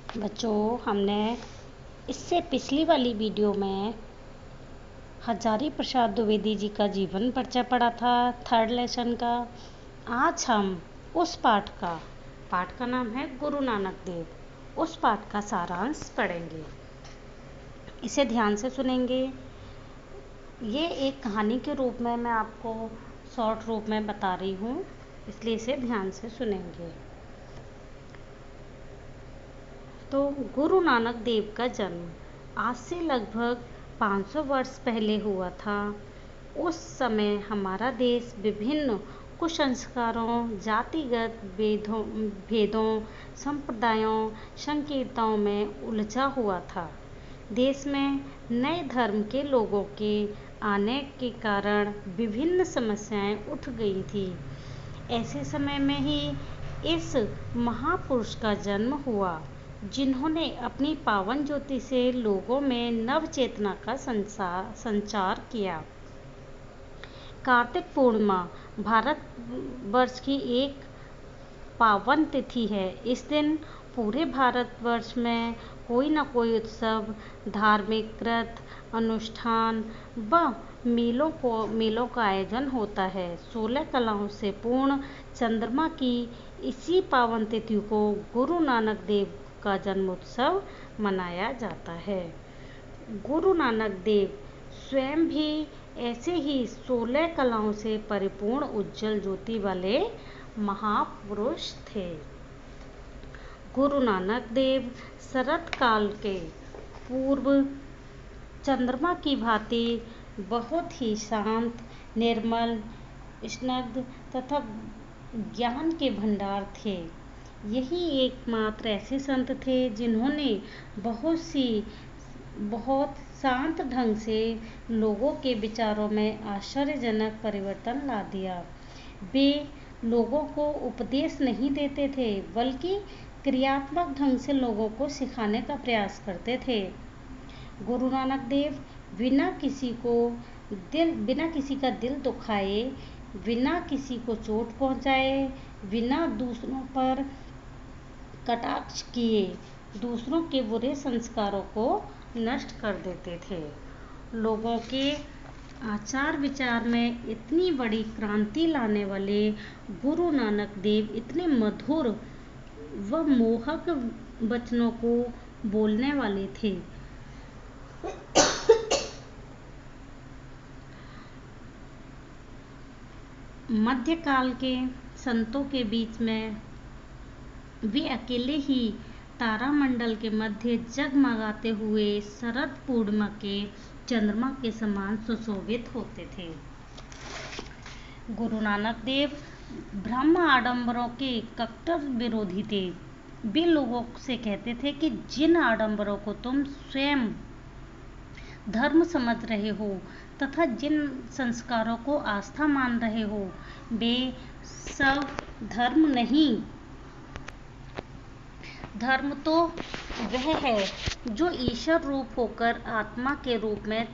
बच्चों, हमने इससे पिछली वाली वीडियो में हजारी प्रसाद द्विवेदी जी का जीवन परिचय पढ़ा था, थर्ड लेसन का। आज हम उस पाठ का नाम है गुरु नानक देव। उस पाठ का सारांश पढ़ेंगे। इसे ध्यान से सुनेंगे। ये एक कहानी के रूप में मैं आपको शॉर्ट रूप में बता रही हूँ, इसलिए इसे ध्यान से सुनेंगे। तो गुरु नानक देव का जन्म आज से लगभग 500 वर्ष पहले हुआ था। उस समय हमारा देश विभिन्न कुसंस्कारों, जातिगत भेदों, संप्रदायों, संकीर्णताओं में उलझा हुआ था। देश में नए धर्म के लोगों के आने के कारण विभिन्न समस्याएं उठ गई थी। ऐसे समय में ही इस महापुरुष का जन्म हुआ, जिन्होंने अपनी पावन ज्योति से लोगों में नव चेतना का संचार किया। कार्तिक पूर्णिमा भारत वर्ष की एक पावन तिथि है। इस दिन पूरे भारतवर्ष में कोई न कोई उत्सव, धार्मिक व्रत, अनुष्ठान व मेलों का आयोजन होता है। 16 कलाओं से पूर्ण चंद्रमा की इसी पावन तिथि को गुरु नानक देव का जन्मोत्सव मनाया जाता है। गुरु नानक देव स्वयं भी ऐसे ही 16 कलाओं से परिपूर्ण उज्जवल ज्योति वाले महापुरुष थे। गुरु नानक देव शरत काल के पूर्व चंद्रमा की भांति बहुत ही शांत, निर्मल, स्निग्ध तथा ज्ञान के भंडार थे। यही एकमात्र ऐसे संत थे जिन्होंने बहुत शांत ढंग से लोगों के विचारों में आश्चर्यजनक परिवर्तन ला दिया। वे लोगों को उपदेश नहीं देते थे, बल्कि क्रियात्मक ढंग से लोगों को सिखाने का प्रयास करते थे। गुरु नानक देव बिना किसी का दिल दुखाए, बिना किसी को चोट पहुंचाए, बिना दूसरों पर कटाक्ष किए दूसरों के बुरे संस्कारों को नष्ट कर देते थे। लोगों के आचार विचार में इतनी बड़ी क्रांति लाने वाले गुरु नानक देव इतने मधुर व मोहक वचनों को बोलने वाले थे। मध्यकाल के संतों के बीच में वे अकेले ही तारामंडल के मध्य जगमगाते हुए शरद पूर्णिमा के चंद्रमा के समान सुशोभित होते थे। गुरु नानक देव ब्रह्म आडंबरों के कट्टर विरोधी थे। वे लोगों से कहते थे कि जिन आडंबरों को तुम स्वयं धर्म समझ रहे हो तथा जिन संस्कारों को आस्था मान रहे हो, वे सब धर्म नहीं। धर्म तो वह है जो ईश्वर रूप होकर आत्मा के रूप में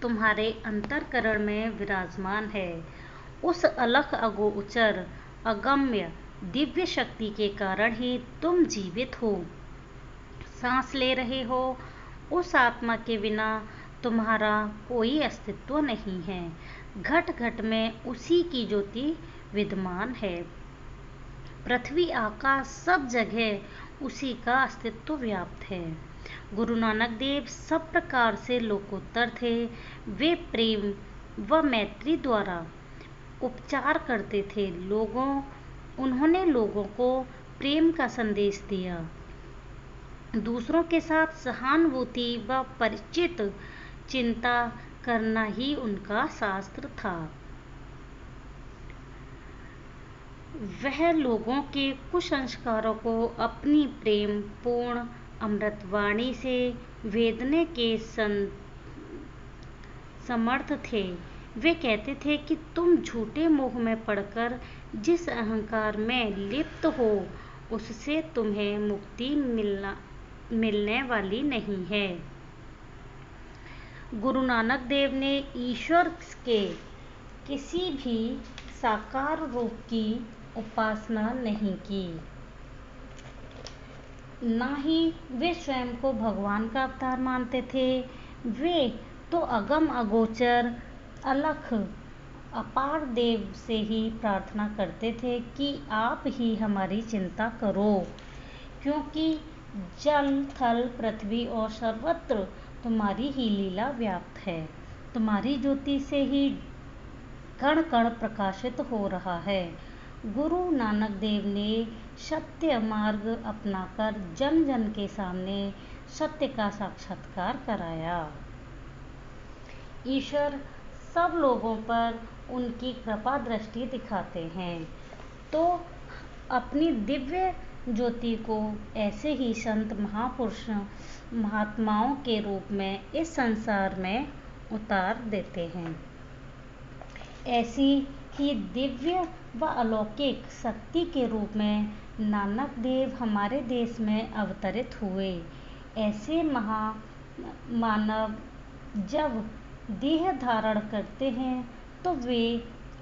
तुम्हारे अंतःकरण में विराजमान है। उस अलख अगोचर अगम्य दिव्य शक्ति के कारण ही तुम जीवित हो, सांस ले रहे हो। उस आत्मा के बिना तुम्हारा कोई अस्तित्व नहीं है। घट घट में उसी की ज्योति विद्यमान है। पृथ्वी, आकाश, सब जगह उसी का अस्तित्व व्याप्त है। गुरु नानक देव सब प्रकार से लोकोत्तर थे। वे प्रेम व मैत्री द्वारा उपचार करते थे। उन्होंने लोगों को प्रेम का संदेश दिया। दूसरों के साथ सहानुभूति व परिचित चिंता करना ही उनका शास्त्र था। वह लोगों के कुसंस्कारों को अपनी प्रेम पूर्ण अमृतवाणी से वेदने के समर्थ थे। वे कहते थे कि तुम झूठे मोह में पड़कर जिस अहंकार में लिप्त हो, उससे तुम्हें मुक्ति मिलने वाली नहीं है। गुरु नानक देव ने ईश्वर के किसी भी साकार रूप की उपासना नहीं की। ना ही वे स्वयं को भगवान का अवतार मानते थे। वे तो अगम अगोचर अलख अपार देव से ही प्रार्थना करते थे कि आप ही हमारी चिंता करो, क्योंकि जल थल पृथ्वी और सर्वत्र तुम्हारी ही लीला व्याप्त है। तुम्हारी ज्योति से ही कण कण प्रकाशित हो रहा है। गुरु नानक देव ने सत्य मार्ग अपनाकर जन जन के सामने सत्य का साक्षात्कार कराया। ईश्वर सब लोगों पर उनकी कृपा दृष्टि दिखाते हैं, तो अपनी दिव्य ज्योति को ऐसे ही संत महापुरुष महात्माओं के रूप में इस संसार में उतार देते हैं। ऐसी ही दिव्य व अलौकिक शक्ति के रूप में नानक देव हमारे देश में अवतरित हुए। ऐसे मानव जब देह धारण करते हैं तो वे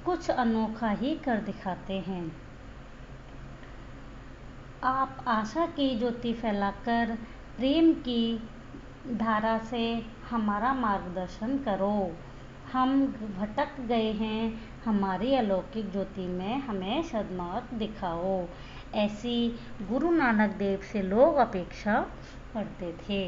कुछ अनोखा ही कर दिखाते हैं। आप आशा की ज्योति फैलाकर प्रेम की धारा से हमारा मार्गदर्शन करो। हम भटक गए हैं, हमारी अलौकिक ज्योति में हमें सद्मार्ग दिखाओ। ऐसी गुरु नानक देव से लोग अपेक्षा करते थे।